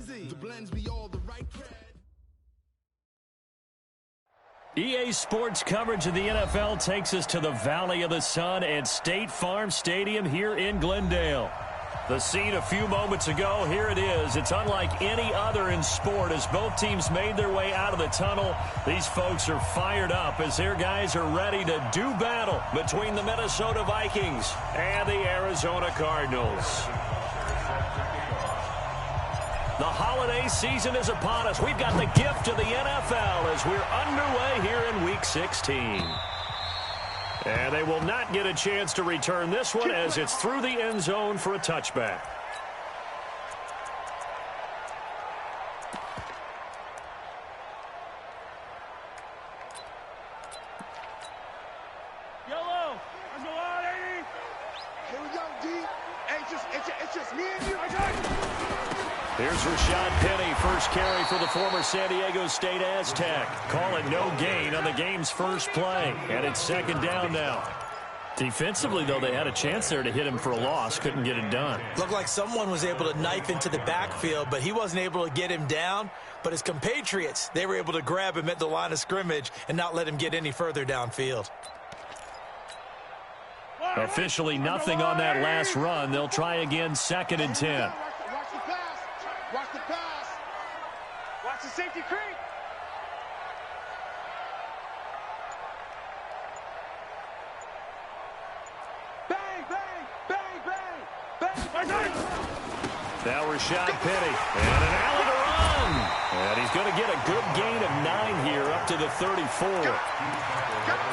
The blends be all the right cred. EA Sports coverage of the NFL takes us to the Valley of the Sun and State Farm Stadium here in Glendale. The scene a few moments ago, here it is. It's unlike any other in sport as both teams made their way out of the tunnel. These folks are fired up as their guys are ready to do battle between the Minnesota Vikings and the Arizona Cardinals. The holiday season is upon us. We've got the gift of the NFL as we're underway here in Week 16. And they will not get a chance to return this one as it's through the end zone for a touchback. Yellow, let's go on, 80. Here we go, D. Hey, it's just me and you. Here's Rashad Penny, first carry for the former San Diego State Aztec. Call it no gain on the game's first play, and it's second down now. Defensively, though, they had a chance there to hit him for a loss. Couldn't get it done. Looked like someone was able to knife into the backfield, but he wasn't able to get him down. But his compatriots, they were able to grab him at the line of scrimmage and not let him get any further downfield. Officially nothing on that last run. They'll try again, 2nd and 10. Watch the pass. Watch the safety creep. Bang, bang, bang, bang, bang, bang. Now Rashad Penny, and an alley to run. And he's going to get a good gain of 9 here up to the 34.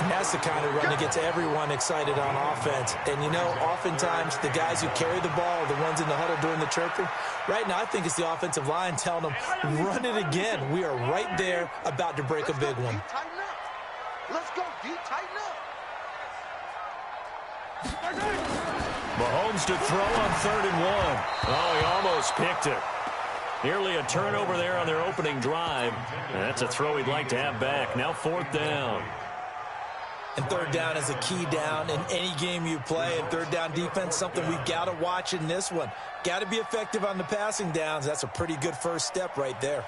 And that's the kind of run that gets everyone excited on offense. And, you know, oftentimes the guys who carry the ball are the ones in the huddle doing the chirping. Right now, I think it's the offensive line telling them, run it again. We are right there about to break a big one. Tighten up. Let's go, D. Tighten up. Mahomes to throw on 3rd and 1. Oh, he almost picked it. Nearly a turnover there on their opening drive. That's a throw he'd like to have back. Now 4th down. And 3rd down is a key down in any game you play. And 3rd down defense, something we've got to watch in this one. Got to be effective on the passing downs. That's a pretty good first step right there.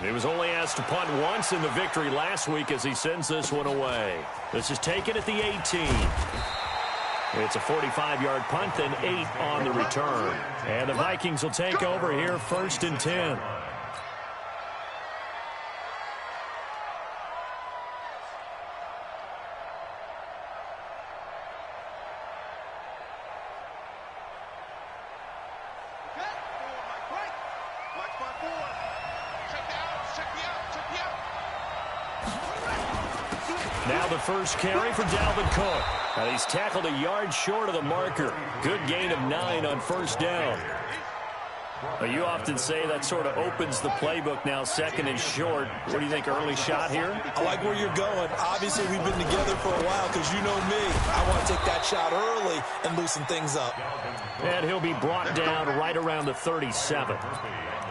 He was only asked to punt once in the victory last week as he sends this one away. This is taken at the 18. It's a 45-yard punt, then 8 on the return. And the Vikings will take over here, 1st and 10. Now the first carry for Dalvin Cook. And he's tackled a yard short of the marker. Good gain of 9 on 1st down. You often say that sort of opens the playbook now, 2nd and short. What do you think, early shot here? I like where you're going. Obviously, we've been together for a while because you know me. I want to take that shot early and loosen things up. And he'll be brought down right around the 37.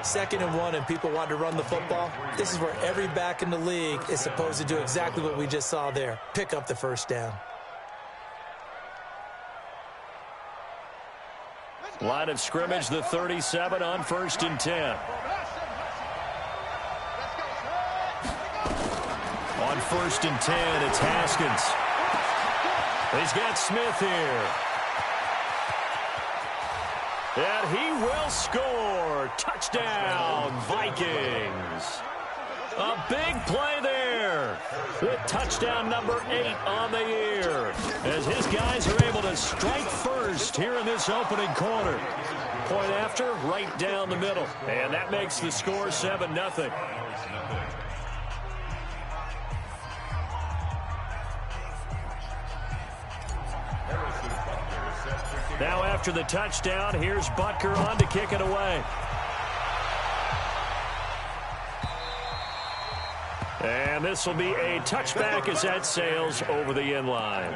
2nd and 1 and people want to run the football. This is where every back in the league is supposed to do exactly what we just saw there. Pick up the 1st down. Line of scrimmage, the 37 on 1st and 10. On 1st and 10, it's Haskins. He's got Smith here. And he will score. Touchdown, Vikings. A big play there with touchdown number 8 on the year as his guys are able to strike first here in this opening quarter. Point after, right down the middle. And that makes the score 7-0. Now after the touchdown, here's Butker on to kick it away. And this will be a touchback as that sails over the end line.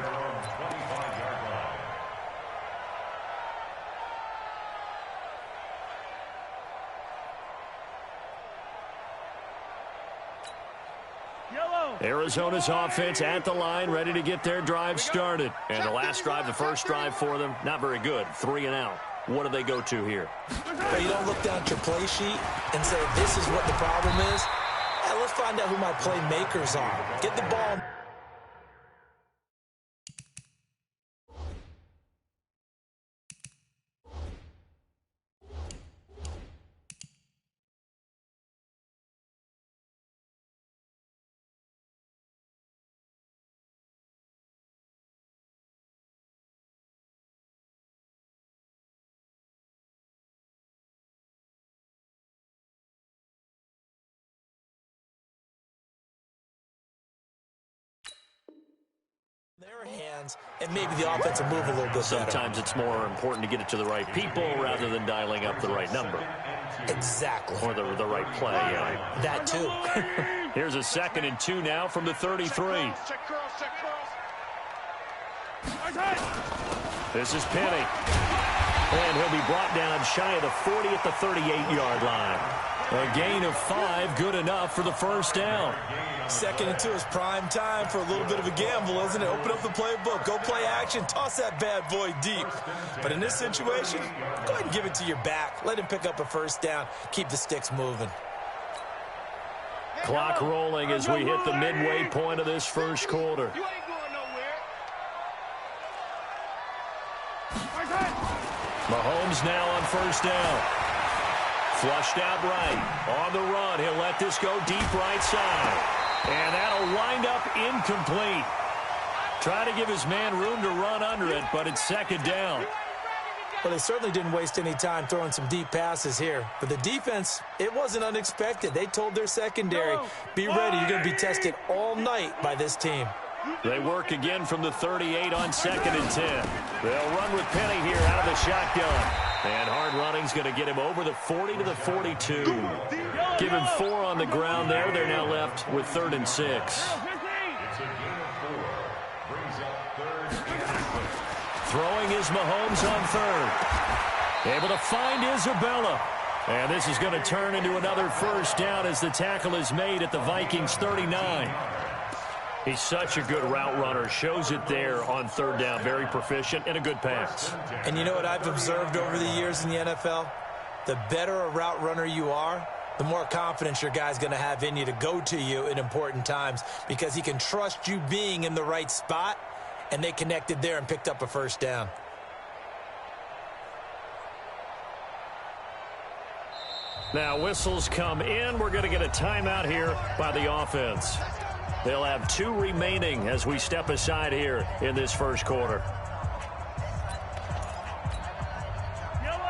Arizona's offense at the line, ready to get their drive started. And the last drive, the first drive for them, not very good. 3 and out. What do they go to here? Well, you don't look down at your play sheet and say, this is what the problem is. Let's find out who my playmakers are. Get the ball. Their hands, and maybe the offense will move a little bit better. Sometimes it's more important to get it to the right people rather than dialing up the right number. Exactly. Or the right play, yeah. That too. Here's a 2nd and 2 now from the 33. This is Penny. And he'll be brought down shy of the 40 at the 38-yard line. A gain of 5, good enough for the first down. 2nd and 2 is prime time for a little bit of a gamble, isn't it? Open up the playbook, go play action, toss that bad boy deep. But in this situation, go ahead and give it to your back. Let him pick up a first down. Keep the sticks moving. Clock rolling as we hit the midway point of this first quarter. You ain't going nowhere. Mahomes now on first down. Flushed out right. On the run, he'll let this go deep right side. And that'll wind up incomplete. Trying to give his man room to run under it, but it's 2nd down. Well, they certainly didn't waste any time throwing some deep passes here. But the defense, it wasn't unexpected. They told their secondary, be ready. You're going to be tested all night by this team. They work again from the 38 on 2nd and 10. They'll run with Penny here out of the shotgun. And hard running's going to get him over the 40 to the 42. Give him 4 on the ground there. They're now left with 3rd and 6. Throwing is Mahomes on 3rd. Able to find Isabella. And this is going to turn into another first down as the tackle is made at the Vikings 39. He's such a good route runner. Shows it there on 3rd down. Very proficient and a good pass. And you know what I've observed over the years in the NFL? The better a route runner you are, the more confidence your guy's going to have in you to go to you in important times because he can trust you being in the right spot, and they connected there and picked up a first down. Now whistles come in. We're going to get a timeout here by the offense. They'll have 2 remaining as we step aside here in this first quarter.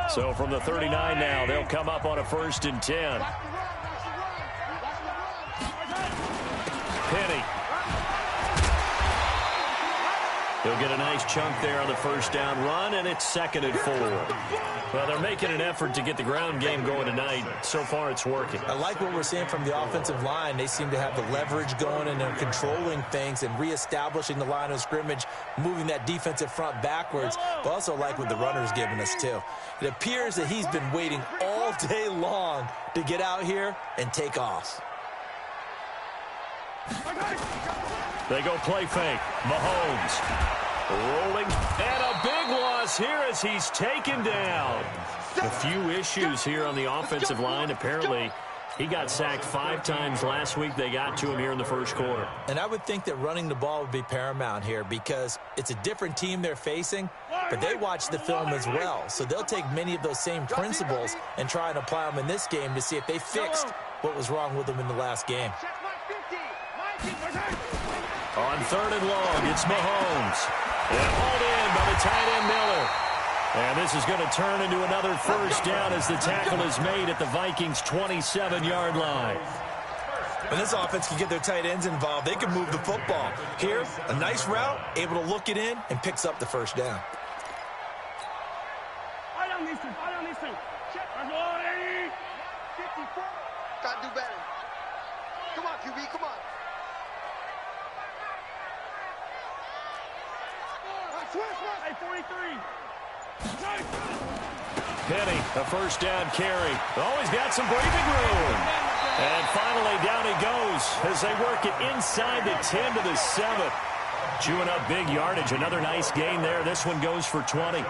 So from the 39 now, they'll come up on a 1st and 10. Penny. He'll get a nice chunk there on the first down run, and it's 2nd and 4. Well, they're making an effort to get the ground game going tonight. So far, it's working. I like what we're seeing from the offensive line. They seem to have the leverage going, and they're controlling things and reestablishing the line of scrimmage, moving that defensive front backwards. But also like what the runner's giving us, too. It appears that he's been waiting all day long to get out here and take off. They go play fake. Mahomes rolling. And a big loss here as he's taken down. A few issues here on the offensive line. Apparently, he got sacked 5 times last week. They got to him here in the first quarter. And I would think that running the ball would be paramount here because it's a different team they're facing, but they watch the film as well. So they'll take many of those same principles and try and apply them in this game to see if they fixed what was wrong with them in the last game. On 3rd and long, it's Mahomes. And hauled in by the tight end Miller. And this is going to turn into another first down as the tackle is made at the Vikings' 27-yard line. When this offense can get their tight ends involved, they can move the football. Here, a nice route, able to look it in, and picks up the first down. Gotta do better. Come on, QB, come on. Hey, 43. Penny, a first down carry. Always got some breathing room. And finally, down he goes as they work it inside the 10 to the 7. Chewing up big yardage. Another nice gain there. This one goes for 20.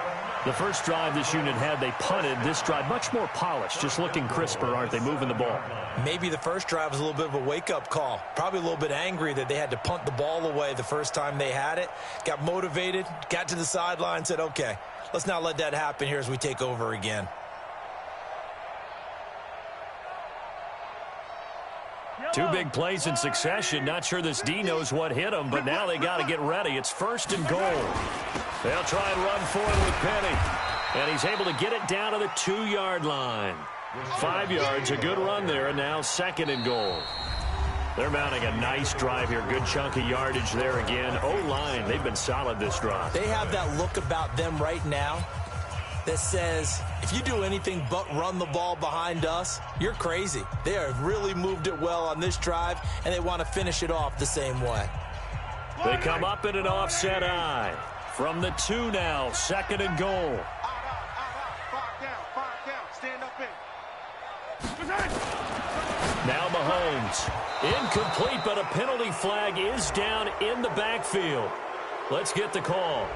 The first drive this unit had, they punted. This drive, much more polished, just looking crisper, aren't they, moving the ball? Maybe the first drive was a little bit of a wake-up call. Probably a little bit angry that they had to punt the ball away the first time they had it. Got motivated, got to the sideline, said, okay, let's not let that happen here as we take over again. Two big plays in succession. Not sure this D knows what hit him, but now they got to get ready. It's 1st and goal. They'll try and run for it with Penny. And he's able to get it down to the 2-yard line. 5 yards, a good run there, and now 2nd and goal. They're mounting a nice drive here. Good chunk of yardage there again. O-line, they've been solid this drive. They have that look about them right now that says, if you do anything but run the ball behind us, you're crazy. They have really moved it well on this drive, and they want to finish it off the same way. They come up in an offset eye. From the 2 now, 2nd and goal. Stand up in. Now Mahomes. Incomplete, but a penalty flag is down in the backfield. Let's get the call.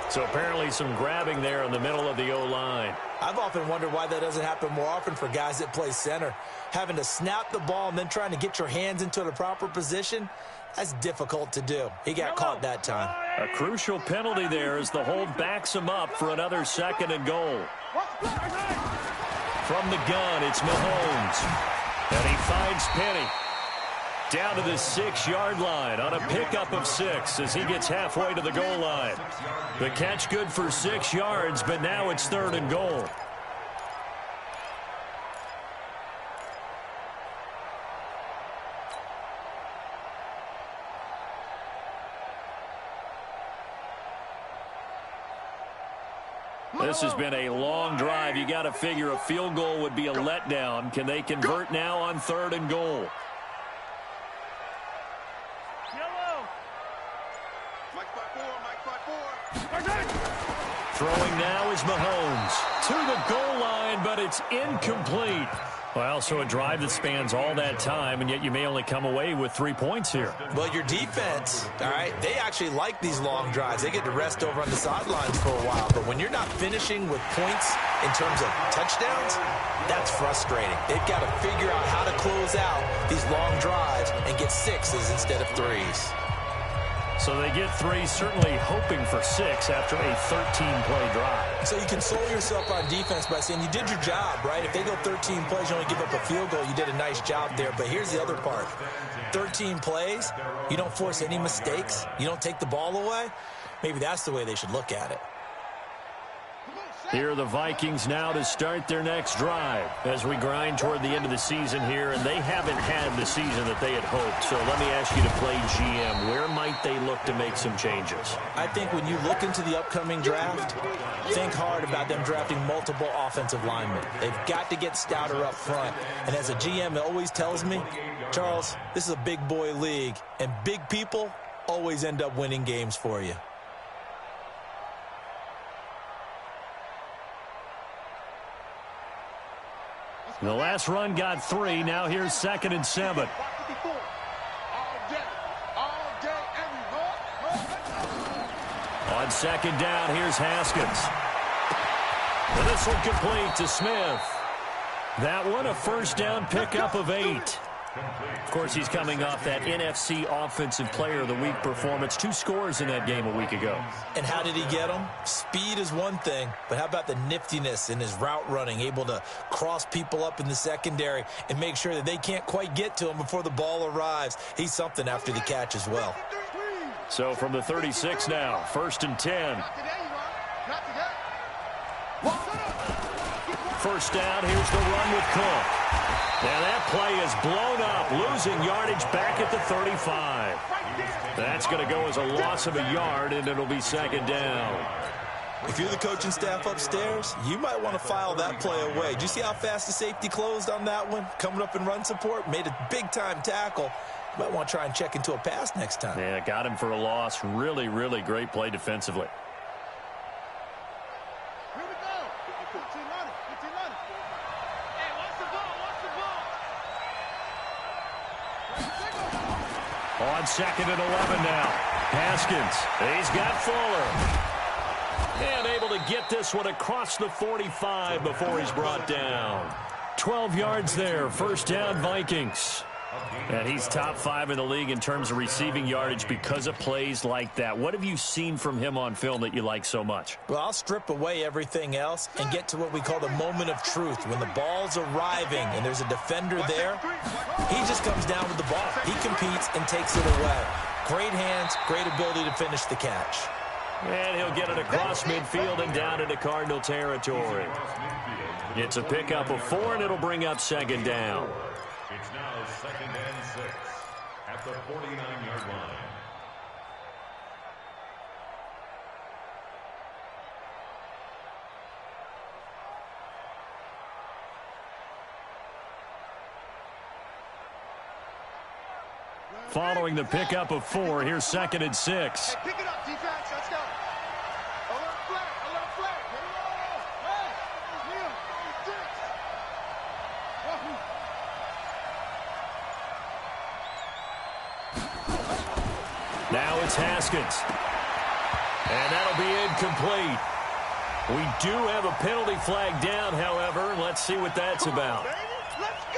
So apparently some grabbing there in the middle of the O-line. I've often wondered why that doesn't happen more often for guys that play center. Having to snap the ball and then trying to get your hands into the proper position, that's difficult to do. He got caught that time. A crucial penalty there as the hold backs him up for another 2nd and goal. From the gun, it's Mahomes. And he finds Penny. Down to the 6-yard line on a pickup of 6 as he gets halfway to the goal line. The catch good for 6 yards, but now it's 3rd and goal. This has been a long drive. You got to figure a field goal would be a letdown. Can they convert now on 3rd and goal? Throwing now is Mahomes to the goal line, but it's incomplete. Well, so a drive that spans all that time, and yet you may only come away with 3 points here. Well, your defense, all right, they actually like these long drives. They get to rest over on the sidelines for a while. But when you're not finishing with points in terms of touchdowns, that's frustrating. They've got to figure out how to close out these long drives and get 6s instead of 3s. So they get 3, certainly hoping for 6 after a 13-play drive. So you console yourself on defense by saying you did your job, right? If they go 13 plays, you only give up a field goal, you did a nice job there. But here's the other part. 13 plays, you don't force any mistakes, you don't take the ball away. Maybe that's the way they should look at it. Here are the Vikings now to start their next drive as we grind toward the end of the season here, and they haven't had the season that they had hoped. So let me ask you to play GM. Where might they look to make some changes? I think when you look into the upcoming draft, think hard about them drafting multiple offensive linemen. They've got to get stouter up front. And as a GM, it always tells me, Charles, this is a big boy league, and big people always end up winning games for you. The last run got 3. Now here's 2nd and 7. On 2nd down, here's Haskins. And this will complete to Smith. That one a 1st down pickup of 8. Of course, he's coming off that NFC Offensive Player of the Week performance. 2 scores in that game a week ago. And how did he get them? Speed is one thing, but how about the niftiness in his route running, able to cross people up in the secondary and make sure that they can't quite get to him before the ball arrives. He's something after the catch as well. So from the 36 now, 1st and 10. 1st down, here's the run with Cook. Now that play is blown up, losing yardage back at the 35. That's going to go as a loss of a yard, and it'll be 2nd down. If you're the coaching staff upstairs, you might want to file that play away. Do you see how fast the safety closed on that one? Coming up in run support, made a big-time tackle. You might want to try and check into a pass next time. Yeah, got him for a loss. Really, really great play defensively. On 2nd and 11 now. Haskins, he's got Fuller. And able to get this one across the 45 before he's brought down. 12 yards there, first down Vikings. And he's top 5 in the league in terms of receiving yardage because of plays like that. What have you seen from him on film that you like so much? Well, I'll strip away everything else and get to what we call the moment of truth. When the ball's arriving and there's a defender there, he just comes down with the ball. He competes and takes it away. Great hands, great ability to finish the catch. And he'll get it across midfield and down into Cardinal territory. It's a pickup of 4, and it'll bring up 2nd down. It's now 2nd and 6 at the 49-yard line. Following the pickup of 4, here's 2nd and 6. Hey, pick it up, defense. Let's go. Alert flag. Alert flag. Get it all. Hey, Liam, 6. Now it's Haskins. And that'll be incomplete. We do have a penalty flag down, however. Let's see what that's about.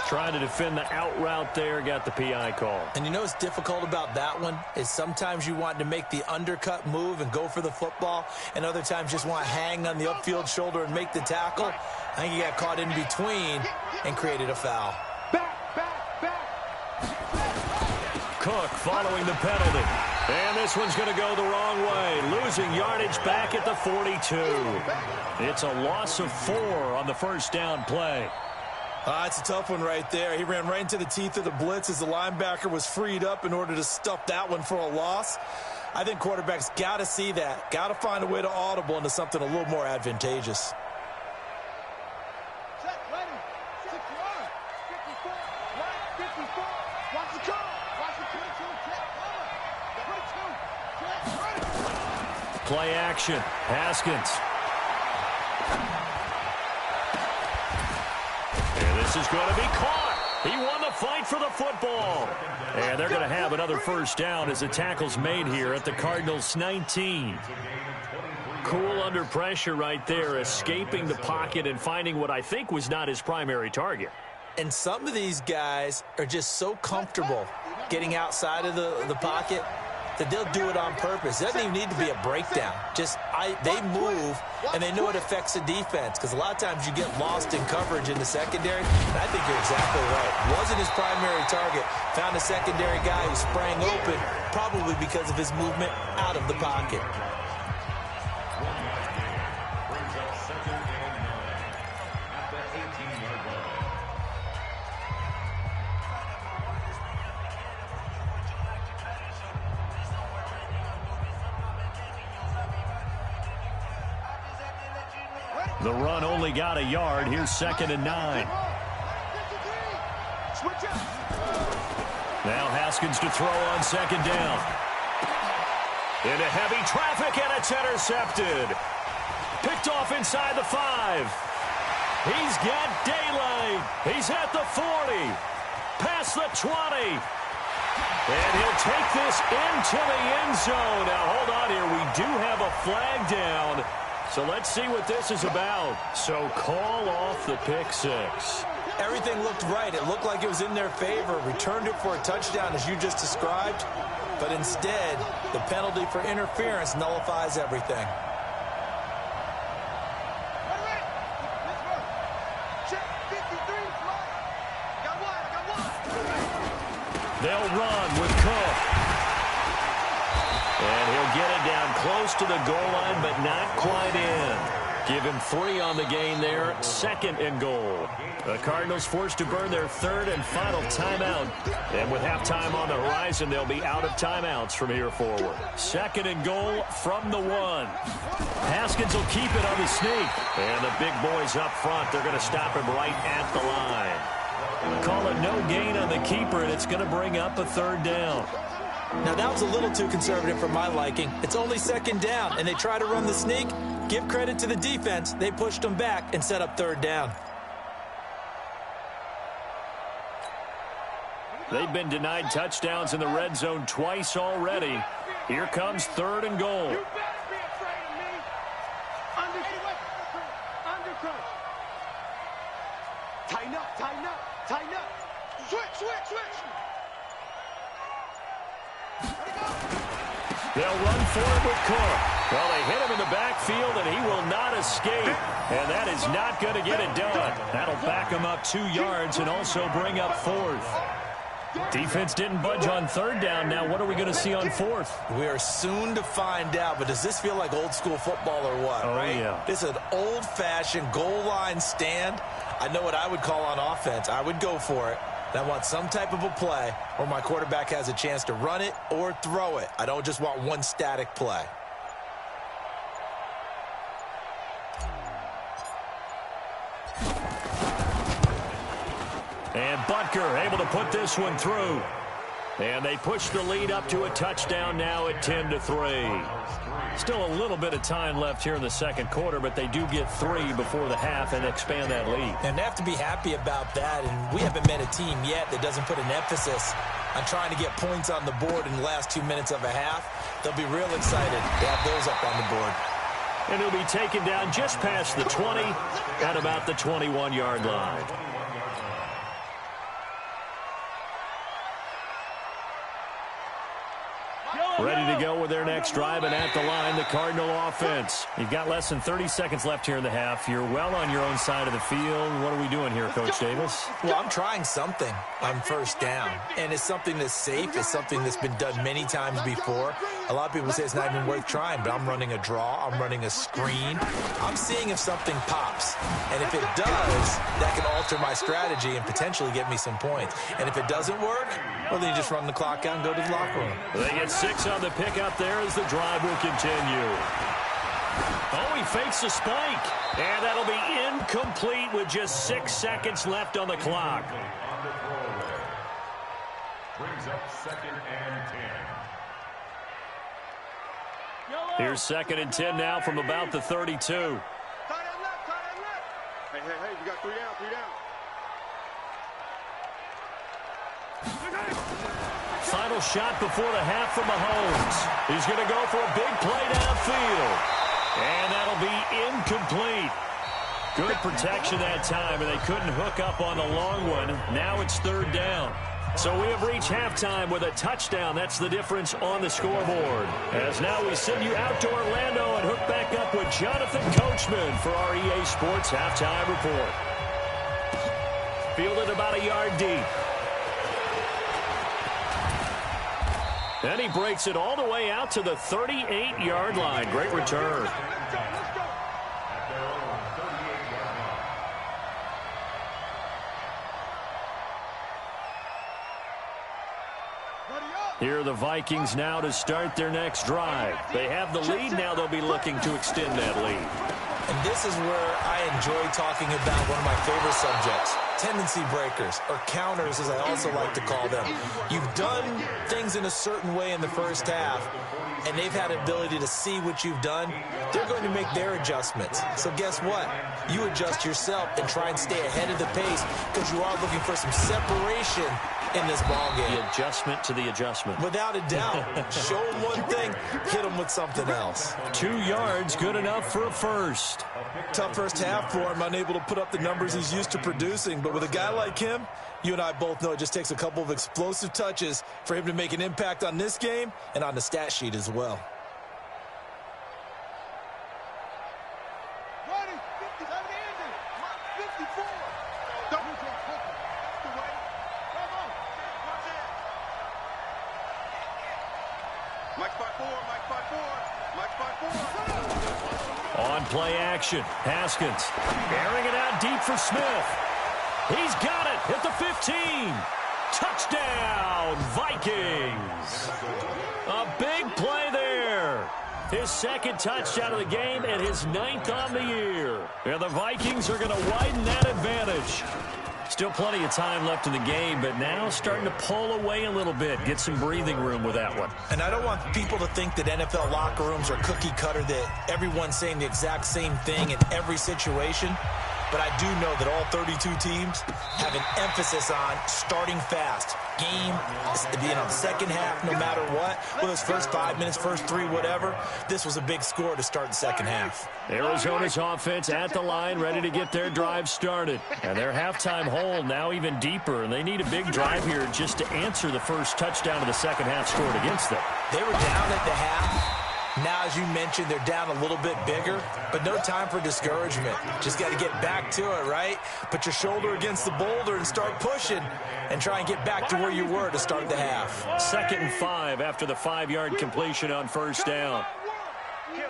Trying to defend the out route there, got the PI call. And you know what's difficult about that one is sometimes you want to make the undercut move and go for the football, and other times just want to hang on the upfield shoulder and make the tackle. I think he got caught in between and created a foul. Cook following the penalty. And this one's going to go the wrong way. Losing yardage back at the 42. It's a loss of 4 on the first down play. It's a tough one right there. He ran right into the teeth of the blitz as the linebacker was freed up in order to stuff that one for a loss. I think quarterbacks got to see that. Got to find a way to audible into something a little more advantageous. Set, ready. 6 yard. 54. Right, 54. Watch the call. Watch the 22. Check. 22. Check. Ready. Play action. Haskins. This is going to be caught. He won the fight for the football. And they're going to have another first down as the tackle's made here at the Cardinals' 19. Cool under pressure right there, escaping the pocket and finding what I think was not his primary target. And some of these guys are just so comfortable getting outside of the pocket that they'll do it on purpose. It doesn't even need to be a breakdown. They move, and they know it affects the defense, because a lot of times you get lost in coverage in the secondary. And I think you're exactly right. Wasn't his primary target. Found a secondary guy who sprang open, probably because of his movement out of the pocket. Brings up 2nd and 9 at the 18-yard line. The run only got a yard. Here's 2nd and 9. Now Haskins to throw on 2nd down. Into heavy traffic, and it's intercepted. Picked off inside the 5. He's got daylight. He's at the 40. Past the 20. And he'll take this into the end zone. Now, hold on here. We do have a flag down. So let's see what this is about. So call off the pick 6. Everything looked right. It looked like it was in their favor. Returned it for a touchdown, as you just described. But instead, the penalty for interference nullifies everything. They'll run with Cook. And he'll get it down close to the goal line, but not quite in. Give him 3 on the gain there. 2nd and goal. The Cardinals forced to burn their 3rd and final timeout. And with halftime on the horizon, they'll be out of timeouts from here forward. 2nd and goal from the 1. Haskins will keep it on the sneak. And the big boys up front, they're going to stop him right at the line. Call it no gain on the keeper, and it's going to bring up a 3rd down. Now, that was a little too conservative for my liking. It's only 2nd down, and they try to run the sneak. Give credit to the defense. They pushed them back and set up 3rd down. They've been denied touchdowns in the red zone twice already. Here comes 3rd and goal. You better be afraid of me. Undercut. Tighten up, tighten up, tighten up. Switch. They'll run for it with Cook. Well, they hit him in the backfield, and he will not escape. And that is not going to get it done. That'll back him up 2 yards and also bring up 4th. Defense didn't budge on 3rd down. Now what are we going to see on 4th? We are soon to find out, but does this feel like old school football or what? Oh, right? yeah. This is an old-fashioned goal line stand. I know what I would call on offense. I would go for it. And I want some type of a play where my quarterback has a chance to run it or throw it. I don't just want one static play. And Butker able to put this one through. And they push the lead up to a touchdown now at 10-3. Still a little bit of time left here in the second quarter, but they do get 3 before the half and expand that lead. And they have to be happy about that, and we haven't met a team yet that doesn't put an emphasis on trying to get points on the board in the last 2 minutes of a half. They'll be real excited to have those up on the board. And he'll be taken down just past the 20 at about the 21-yard line. Ready to go with their next drive, and at the line, the Cardinal offense. You've got less than 30 seconds left here in the half. You're well on your own side of the field. What are we doing here, Coach Davis? Well, I'm trying something on 1st down, and it's something that's safe. It's something that's been done many times before. A lot of people say it's not even worth trying, but I'm running a draw. I'm running a screen. I'm seeing if something pops, and if it does, that can alter my strategy and potentially get me some points. And if it doesn't work, well, then you just run the clock out and go to the locker room. They get 6 on the pick up there as the drive will continue. Oh, he fakes a spike. And that'll be incomplete with just 6 seconds left on the clock. Brings up 2nd and 10. Here's 2nd and 10 now from about the 32. Tight end left. Hey, you got 3 down, 3 down. Final shot before the half from Mahomes. He's going to go for a big play downfield. And that'll be incomplete. Good protection that time, and they couldn't hook up on the long one. Now it's 3rd down. So we have reached halftime with a touchdown. That's the difference on the scoreboard. As now we send you out to Orlando and hook back up with Jonathan Coachman for our EA Sports Halftime Report. Fielded about a yard deep. And he breaks it all the way out to the 38-yard line. Great return. Here are the Vikings now to start their next drive. They have the lead. Now they'll be looking to extend that lead. And this is where I enjoy talking about one of my favorite subjects, tendency breakers, or counters as I also like to call them. You've done things in a certain way in the first half, and they've had ability to see what you've done. They're going to make their adjustments. So guess what? You adjust yourself and try and stay ahead of the pace because you are looking for some separation in this ball game. The adjustment to the adjustment. Without a doubt. Show them one thing, hit them with something else. 2 yards, good enough for a first. Tough first half for him, unable to put up the numbers he's used to producing. But with a guy like him, you and I both know it just takes a couple of explosive touches for him to make an impact on this game and on the stat sheet as well. On play action, Haskins airing it out deep for Smith. He's got it at the 15. Touchdown, Vikings. A big play there. His 2nd touchdown of the game and his 9th on the year. And the Vikings are going to widen that advantage. Still plenty of time left in the game, but now starting to pull away a little bit. Get some breathing room with that one. And I don't want people to think that NFL locker rooms are cookie cutter, that everyone's saying the exact same thing in every situation. but I do know that all 32 teams have an emphasis on starting fast. Game, the second half, no matter what, whether it's first 5 minutes, first 3, whatever, this was a big score to start the second half. Arizona's offense at the line, ready to get their drive started. And their halftime hole now even deeper, and they need a big drive here just to answer the first touchdown of the second half scored against them. They were down at the half. Now, as you mentioned, they're down a little bit bigger, but no time for discouragement. Just got to get back to it, right? Put your shoulder against the boulder and start pushing and try and get back to where you were to start the half. 2nd and 5 after the 5-yard completion on first down. Kill.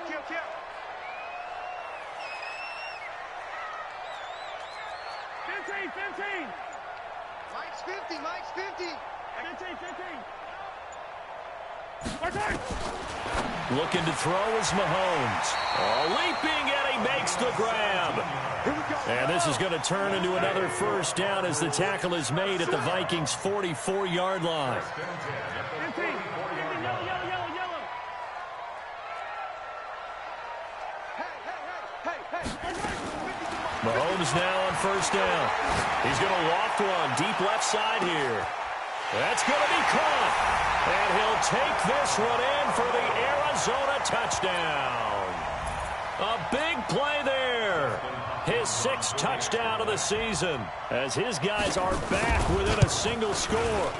Mike's 50. 15. Looking to throw is Mahomes. Leaping, and he makes the grab. And this is going to turn into another first down as the tackle is made at the Vikings' 44-yard line. 15. Yellow. Mahomes now on first down. He's going to loft one deep left side here. That's going to be caught. And he'll take this one in for the Arizona touchdown. A big play there. His 6th touchdown of the season as his guys are back within a single score.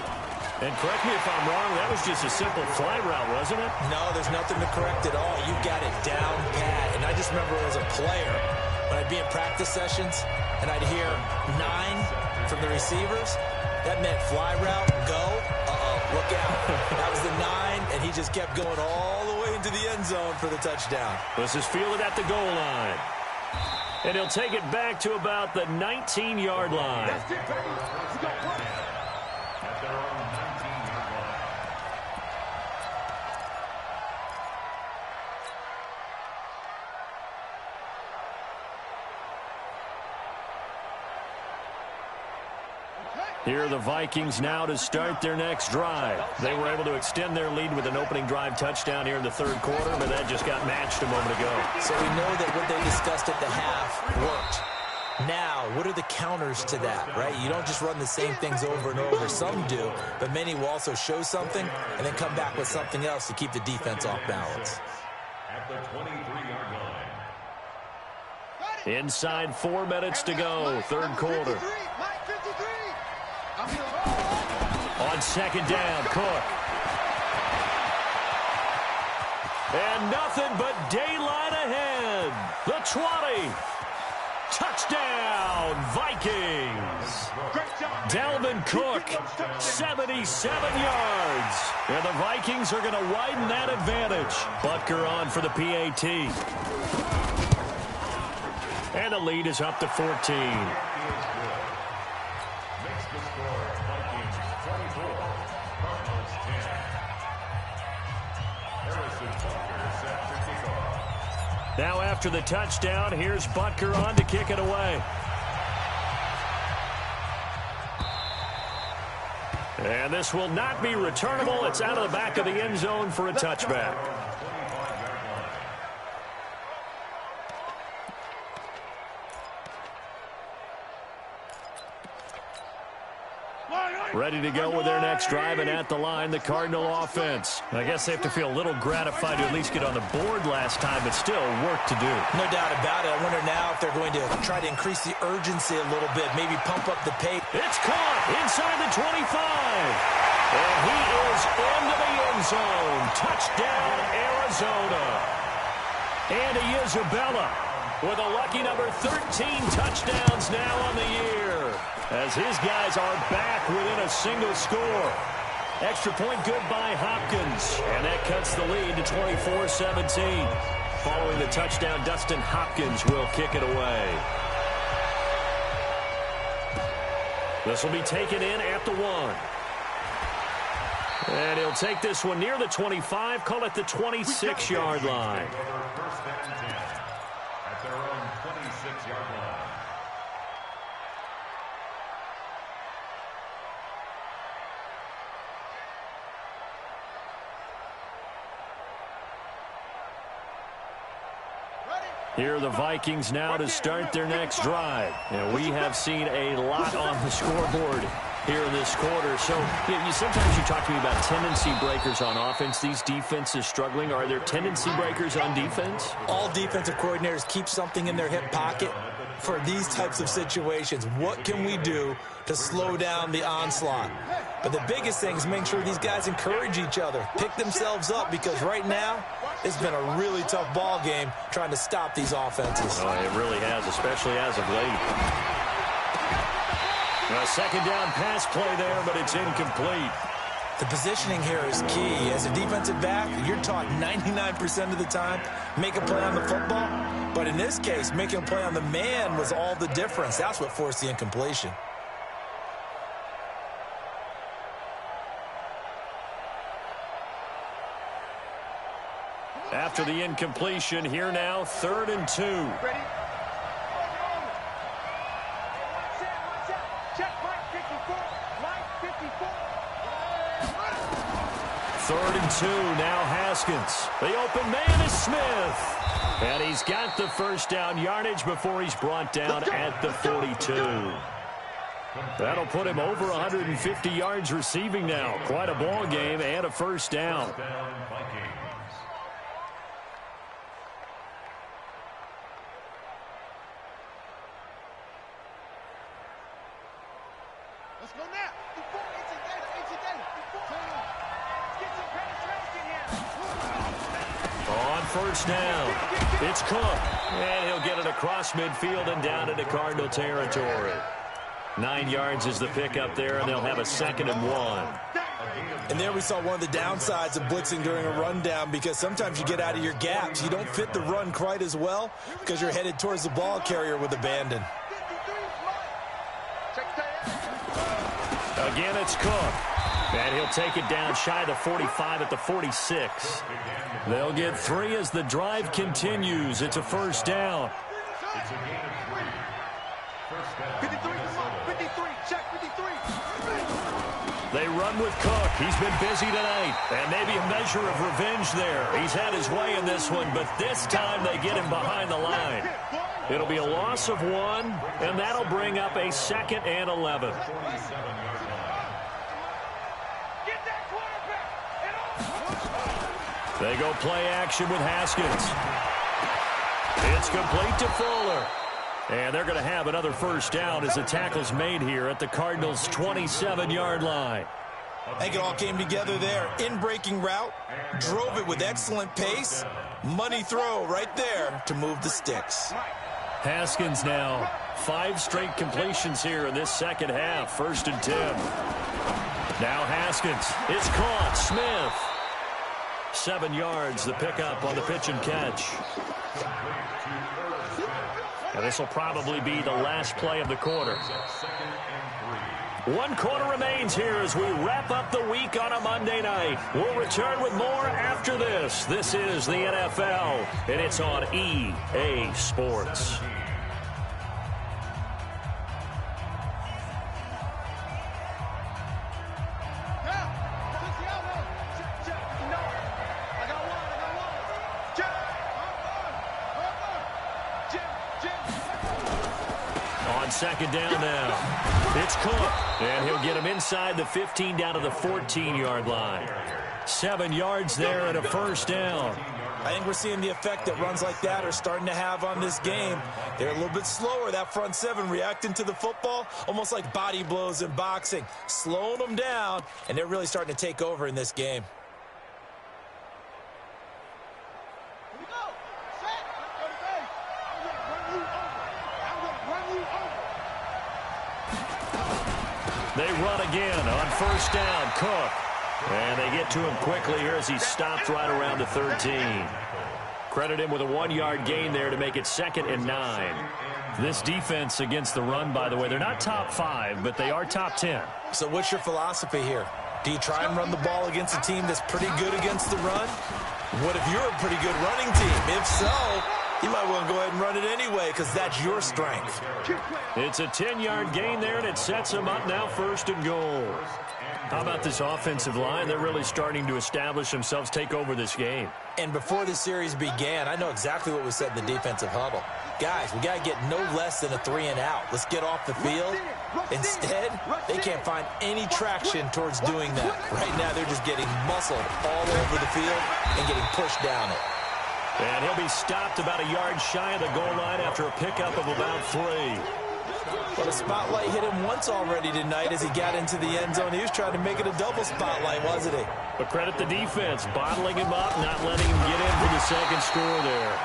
And correct me if I'm wrong, that was just a simple fly route, wasn't it? No, there's nothing to correct at all. You got it down pat. And I just remember as a player, when I'd be in practice sessions and I'd hear 9 from the receivers, that meant fly route, go, look out. That was the 9, and he just kept going all the way into the end zone for the touchdown. This is fielded at the goal line. And he'll take it back to about the 19-yard line. That's it, baby. Let's go. At their own 19-yard line. Here are the Vikings now to start their next drive. They were able to extend their lead with an opening drive touchdown here in the 3rd quarter, but that just got matched a moment ago. So we know that what they discussed at the half worked. Now, what are the counters to that, right? You don't just run the same things over and over. Some do, but many will also show something and then come back with something else to keep the defense off balance. At the 23-yard line. Inside 4 minutes to go, 3rd quarter. Mike 53. On 2nd down, Cook. And nothing but daylight ahead. The 20. Touchdown, Vikings. Dalvin Cook, 77 yards. And the Vikings are going to widen that advantage. Butker on for the PAT. And the lead is up to 14. Now after the touchdown, here's Butker on to kick it away. And this will not be returnable. It's out of the back of the end zone for a touchback. Ready to go with their next drive, and at the line, the Cardinal offense. I guess they have to feel a little gratified to at least get on the board last time, but still work to do. No doubt about it. I wonder now if they're going to try to increase the urgency a little bit, maybe pump up the pace. It's caught inside the 25. And he is into the end zone. Touchdown, Arizona. Andy Isabella with a lucky number 13 touchdowns now on the year, as his guys are back within a single score. Extra point good by Hopkins, and that cuts the lead to 24-17. Following the touchdown, Dustin Hopkins will kick it away. This will be taken in at the 1. And he'll take this one near the 25, call it the 26-yard line. First and 10 at their own 26-yard line. Ready? Here are the Vikings now to start their next drive. And we have seen a lot on the scoreboard here in this quarter. So sometimes you talk to me about tendency breakers on offense. These defenses struggling. Are there tendency breakers on defense? All defensive coordinators keep something in their hip pocket for these types of situations. What can we do to slow down the onslaught? But the biggest thing is making sure these guys encourage each other, pick themselves up, because right now it's been a really tough ball game trying to stop these offenses. Oh, it really has, especially as of late. A second down pass play there, but it's incomplete. The positioning here is key. As a defensive back, you're taught 99% of the time, make a play on the football. But in this case, making a play on the man was all the difference. That's what forced the incompletion. After the incompletion, here now, 3rd and 2. Ready? Check, Mike 54. Mike 54. 3rd and 2, now Haskins. The open man is Smith. And he's got the first down yardage before he's brought down at the 42. That'll put him over 150 yards receiving now. Quite a ball game and a first down. Let's go now. Before it's a day. Get some penetration here. On first down, it's Cook. And he'll get it across midfield and down into Cardinal territory. 9 yards is the pickup there, and they'll have a 2nd and 1. And there we saw one of the downsides of blitzing during a rundown, because sometimes you get out of your gaps. You don't fit the run quite as well because you're headed towards the ball carrier with abandon. Again, it's Cook. And he'll take it down shy of the 45 at the 46. They'll get 3 as the drive continues. It's a first down. 53, 53, check 53. They run with Cook. He's been busy tonight. And maybe a measure of revenge there. He's had his way in this one, but this time they get him behind the line. It'll be a loss of 1, and that'll bring up a 2nd and 11. They go play action with Haskins. It's complete to Fuller. And they're going to have another first down as the tackle's made here at the Cardinals' 27-yard line. I think it all came together there. In-breaking route, drove it with excellent pace. Money throw right there to move the sticks. Haskins now, 5 straight completions here in this second half. 1st and 10. Now Haskins. It's caught. Smith. 7 yards, the pickup on the pitch and catch. And this will probably be the last play of the quarter. 1 quarter remains here as we wrap up the week on a Monday night. We'll return with more after this. This is the NFL, and it's on EA Sports. Second down now. It's Cook. And he'll get him inside the 15 down to the 14-yard line. 7 yards there and a first down. I think we're seeing the effect that runs like that are starting to have on this game. They're a little bit slower, that front 7, reacting to the football, almost like body blows in boxing, slowing them down, and they're really starting to take over in this game. They run again on first down. Cook. And they get to him quickly here as he stopped right around the 13. Credit him with a 1-yard gain there to make it 2nd and 9. This defense against the run, by the way, they're not top 5, but they are top 10. So what's your philosophy here? Do you try and run the ball against a team that's pretty good against the run? What if you're a pretty good running team? If so, You might want to go ahead and run it anyway because that's your strength. It's a 10-yard gain there, and it sets them up now 1st and goal. How about this offensive line? They're really starting to establish themselves, take over this game. And before the series began, I know exactly what was said in the defensive huddle. Guys, we got to get no less than a 3-and-out. Let's get off the field. Instead, they can't find any traction towards doing that. Right now, they're just getting muscled all over the field and getting pushed down it. And he'll be stopped about a yard shy of the goal line after a pickup of about 3. But a spotlight hit him once already tonight as he got into the end zone. He was trying to make it a double spotlight, wasn't he? But credit the defense, bottling him up, not letting him get in for the second score there.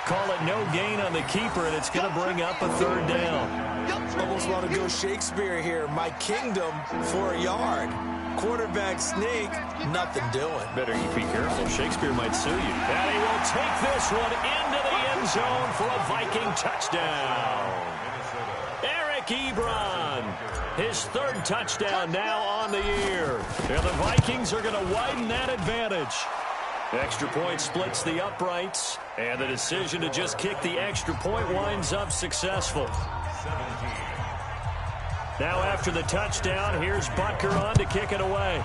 Call it no gain on the keeper, and it's going to bring up a 3rd down. Almost want to go Shakespeare here. My kingdom for a yard. Quarterback sneak, nothing doing. Better you be careful. Shakespeare might sue you. And he will take this one into the end zone for a Viking touchdown. Eric Ebron, his 3rd touchdown now on the year. And the Vikings are going to widen that advantage. Extra point splits the uprights, and the decision to just kick the extra point winds up successful. Now after the touchdown, here's Butker on to kick it away.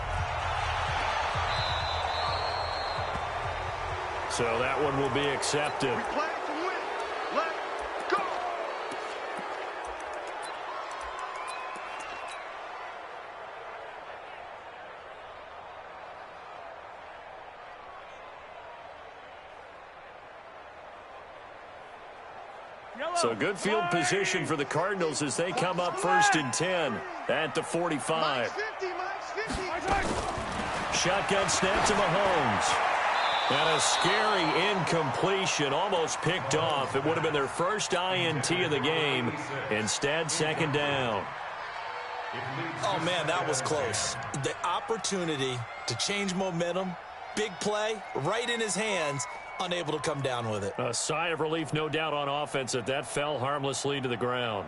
So that one will be accepted. We play to win. Let's go. So good field position for the Cardinals as they come up 1st and 10 at the 45. Shotgun snap to Mahomes. And a scary incompletion, almost picked off. It would have been their first INT of the game. Instead, 2nd down. Oh, man, that was close. The opportunity to change momentum, big play, right in his hands, unable to come down with it. A sigh of relief, no doubt, on offense if that fell harmlessly to the ground.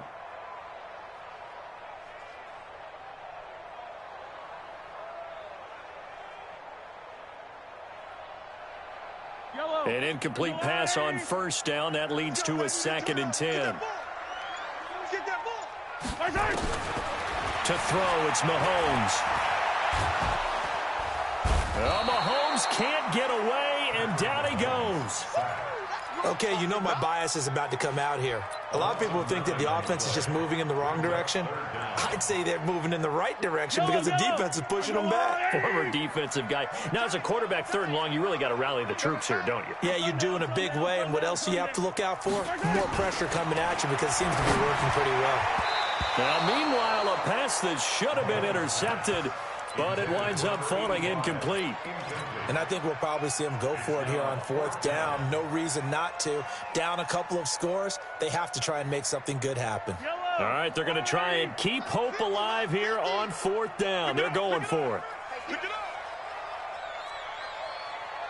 An incomplete pass on 1st down. That leads to a 2nd and 10. To throw, it's Mahomes. Well, Mahomes can't get away, and down he goes. Okay, you know my bias is about to come out here. A lot of people think that the offense is just moving in the wrong direction. I'd say they're moving in the right direction because the defense is pushing them back. Former defensive guy. Now, as a quarterback 3rd and long, you really got to rally the troops here, don't you? Yeah, you do in a big way. And what else do you have to look out for? More pressure coming at you because it seems to be working pretty well. Now, meanwhile, a pass that should have been intercepted, but it winds up falling incomplete. And I think we'll probably see them go for it here on 4th down. No reason not to. Down a couple of scores, they have to try and make something good happen. All right, they're going to try and keep hope alive here on 4th down. They're going for it.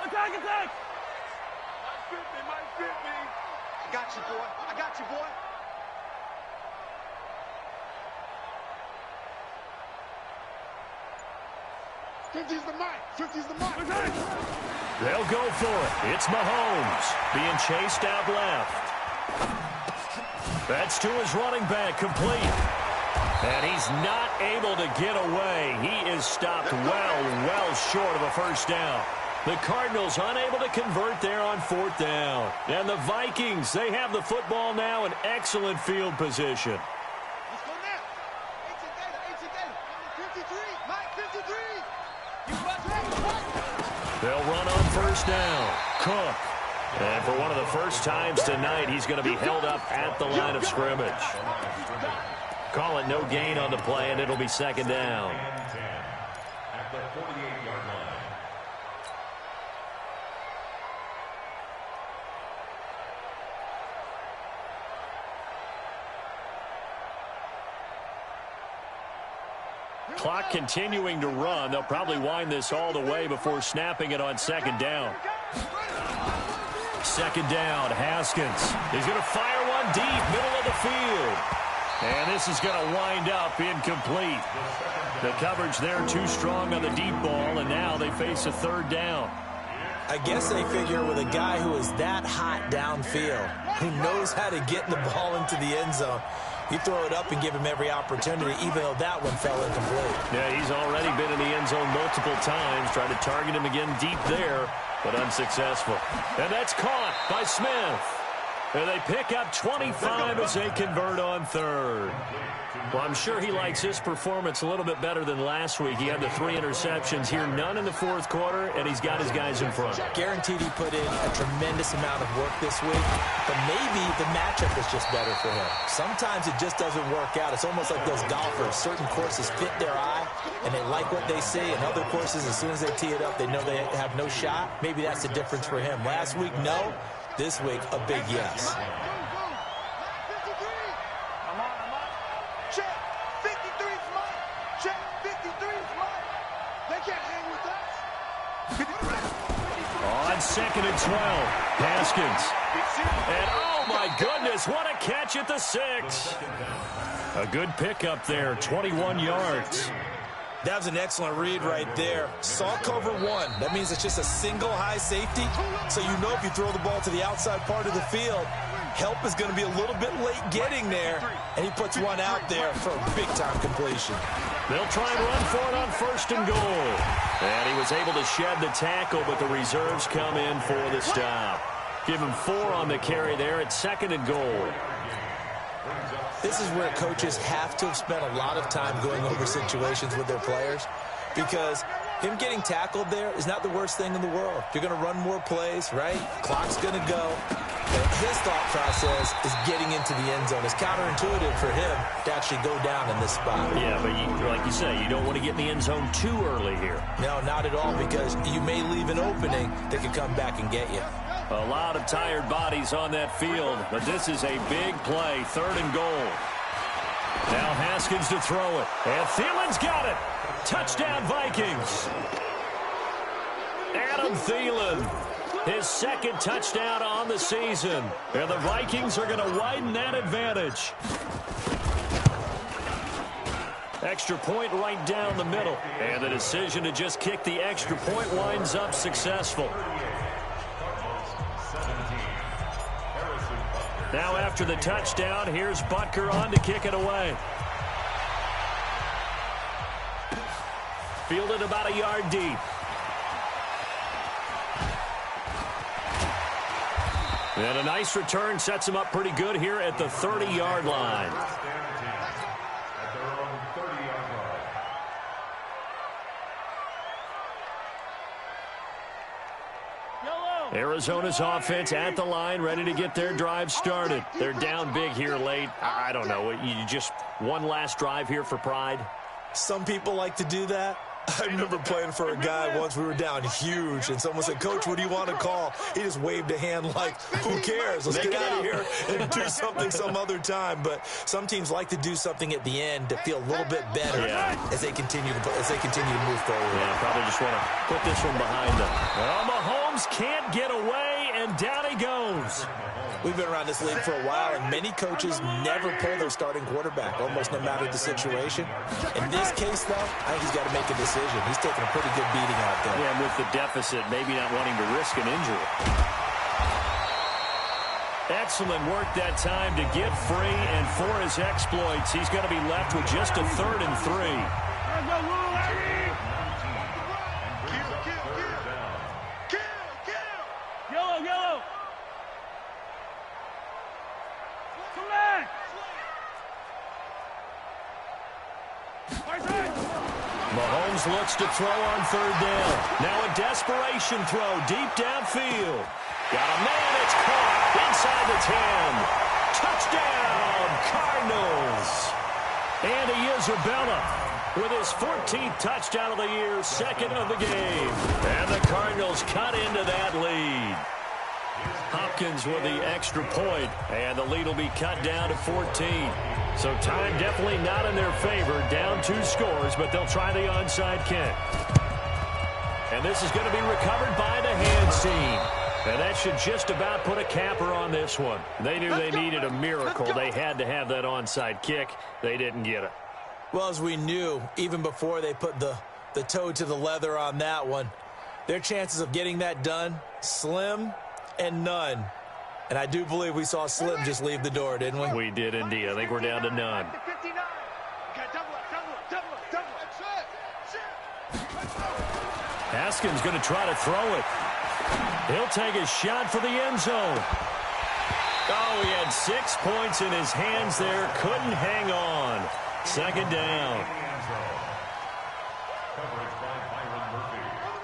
Attack, attack! Might fit me. I got you, boy. I got you, boy. '50's the mic. '50's the mic. They'll go for it. It's Mahomes being chased out left. That's to his running back, complete. And he's not able to get away. He is stopped well short of a 1st down. The Cardinals unable to convert there on 4th down. And the Vikings, they have the football now in excellent field position. Let's go now. 53. Mike, 53. They'll run on 1st down. Cook. And for one of the first times tonight, he's going to be held up at the line of scrimmage. Call it no gain on the play, and it'll be 2nd down. At the 48-yard line. Clock continuing to run. They'll probably wind this all the way before snapping it on 2nd down. 2nd down, Haskins. He's going to fire one deep, middle of the field. And this is going to wind up incomplete. The coverage there too strong on the deep ball, and now they face a 3rd down. I guess they figure with a guy who is that hot downfield, who knows how to get the ball into the end zone, you throw it up and give him every opportunity, even though that one fell incomplete. Yeah, he's already been in the end zone multiple times, trying to target him again deep there, but unsuccessful. And that's caught by Smith. And they pick up 25 as they convert on third. Well, I'm sure he likes his performance a little bit better than last week. He had the 3 interceptions here, none in the fourth quarter, and he's got his guys in front. Guaranteed he put in a tremendous amount of work this week, but maybe the matchup is just better for him. Sometimes it just doesn't work out. It's almost like those golfers. Certain courses fit their eye, and they like what they see, and other courses, as soon as they tee it up, they know they have no shot. Maybe that's the difference for him. Last week, no. This week, a big yes. I'm on. Check. 53 is mine. Check. 53 is mine. They can't hang with us. On 2nd and 12, Haskins. And oh my goodness, what a catch at the 6. A good pickup there, 21 yards. That was an excellent read right there. Saw cover 1. That means it's just a single high safety. So you know if you throw the ball to the outside part of the field, help is going to be a little bit late getting there. And he puts one out there for a big-time completion. They'll try and run for it on 1st and goal. And he was able to shed the tackle, but the reserves come in for the stop. Give him 4 on the carry there at 2nd and goal. This is where coaches have to have spent a lot of time going over situations with their players, because him getting tackled there is not the worst thing in the world. You're going to run more plays, right? Clock's going to go. But his thought process is getting into the end zone. It's counterintuitive for him to actually go down in this spot. Yeah, but like you say, you don't want to get in the end zone too early here. No, not at all, because you may leave an opening that could come back and get you. A lot of tired bodies on that field, but this is a big play, 3rd and goal. Now Haskins to throw it, and Thielen's got it. Touchdown, Vikings. Adam Thielen, his 2nd touchdown on the season, and the Vikings are going to widen that advantage. Extra point right down the middle, and the decision to just kick the extra point winds up successful. Now after the touchdown, here's Butker on to kick it away. Fielded about a yard deep. And a nice return sets him up pretty good here at the 30-yard line. Arizona's offense at the line, ready to get their drive started. They're down big here late. I don't know. You just one last drive here for pride? Some people like to do that. I remember playing for a guy once. We were down huge, and someone said, "Coach, what do you want to call?" He just waved a hand like, who cares? Let's get out of here and do something some other time. But some teams like to do something at the end to feel a little bit better as they continue to move forward. Yeah, probably just want to put this one behind them. Well, Mahomes can't get away, and down he goes. We've been around this league for a while, and many coaches never pull their starting quarterback, almost no matter the situation. In this case, though, I think he's got to make a decision. He's taking a pretty good beating out there. Yeah, and with the deficit, maybe not wanting to risk an injury. Excellent work that time to get free, and for his exploits, he's going to be left with just a 3rd and 3. Mahomes looks to throw on 3rd down. Now a desperation throw deep downfield. Got a man, it's caught inside the 10. Touchdown, Cardinals. Andy Isabella with his 14th touchdown of the year, 2nd of the game. And the Cardinals cut into that lead. Hopkins with the extra point, and the lead will be cut down to 14. So time definitely not in their favor. Down 2 scores, but they'll try the onside kick. And this is going to be recovered by the hands team. And that should just about put a capper on this one. They knew they needed a miracle. They had to have that onside kick. They didn't get it. Well, as we knew, even before they put the toe to the leather on that one, Their chances of getting that done, slim and none. And I do believe we saw Slim just leave the door, didn't we? We did indeed. I think we're down to none. Haskins going to try to throw it. He'll take a shot for the end zone. Oh, he had 6 points in his hands there. Couldn't hang on. Second down.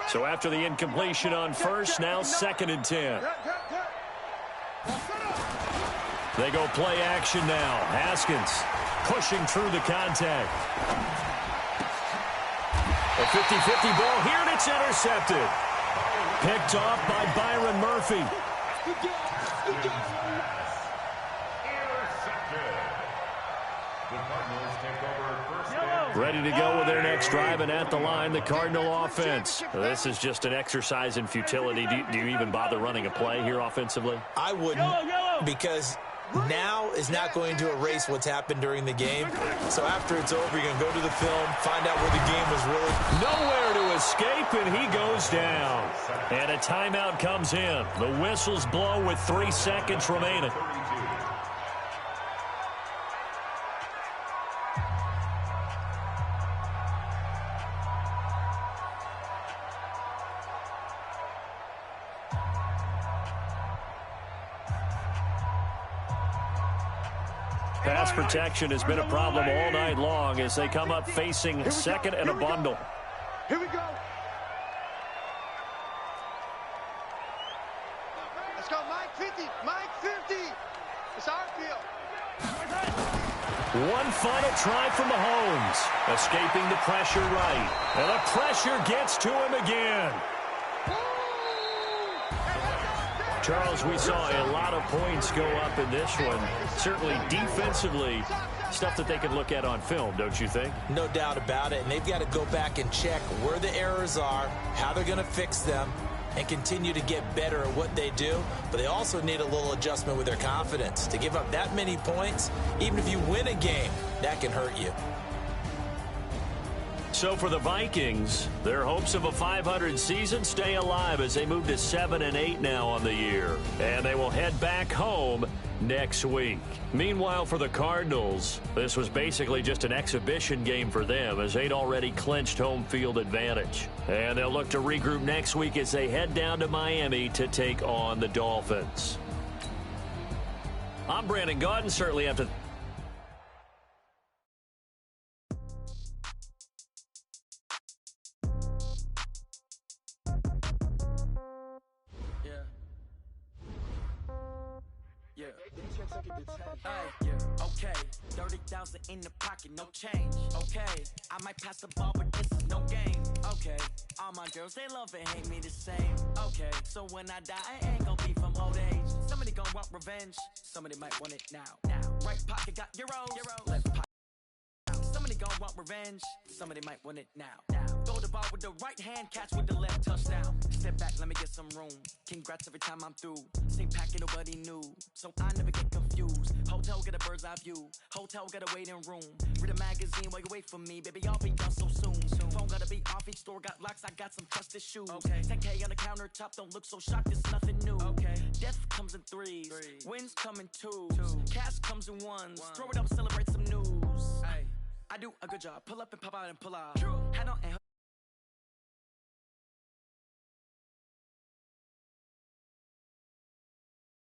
So after the incompletion on first, now 2nd and 10. They go play action now. Haskins pushing through the contact. A 50-50 ball here, and it's intercepted. Picked off by Byron Murphy. Ready to go with their next drive, and at the line, the Cardinal offense. This is just an exercise in futility. Do you even bother running a play here offensively? I wouldn't, because now is not going to erase what's happened during the game. So after it's over, you're going to go to the film, find out where the game was really. Nowhere to escape, and he goes down. And a timeout comes in. The whistles blow with 3 seconds remaining. Pass protection has been a problem all night long as they come up facing second and a bundle. Here we go. Let's go, Mike 50. Mike 50. It's our field. One final try from Mahomes. Escaping the pressure right. And the pressure gets to him again. Charles, we saw a lot of points go up in this one. Certainly defensively, stuff that they can look at on film, don't you think? No doubt about it. And they've got to go back and check where the errors are, how they're going to fix them, and continue to get better at what they do. But they also need a little adjustment with their confidence. To give up that many points, even if you win a game, that can hurt you. So for the Vikings, their hopes of a 500 season stay alive as they move to 7-8 now on the year. And they will head back home next week. Meanwhile, for the Cardinals, this was basically just an exhibition game for them as they'd already clinched home field advantage. And they'll look to regroup next week as they head down to Miami to take on the Dolphins. I'm Brandon Gaudin, certainly after... Okay, 30,000 in the pocket, no change. Okay, I might pass the ball, but this is no game. Okay, all my girls, they love and hate me the same. Okay, so when I die, I ain't gonna be from old age. Somebody gonna want revenge, somebody might want it now. Right pocket got euros, left pocket. Somebody gon' want revenge. Somebody might want it now. Throw the ball with the right hand, catch with the left, touchdown. Step back, let me get some room. Congrats every time I'm through. Same packet, nobody knew, so I never get confused. Hotel get a bird's eye view. Hotel got a waiting room. Read a magazine while you wait for me, baby. I'll be done so soon. Phone gotta be off, each store got locks. I got some trusted shoes. 10K on the countertop, don't look so shocked. It's nothing new. Death comes in threes. Wins come in twos. Cash comes in ones. Throw it up, celebrate some news. I do a good job. Pull up and pop out and pull out. Hat on and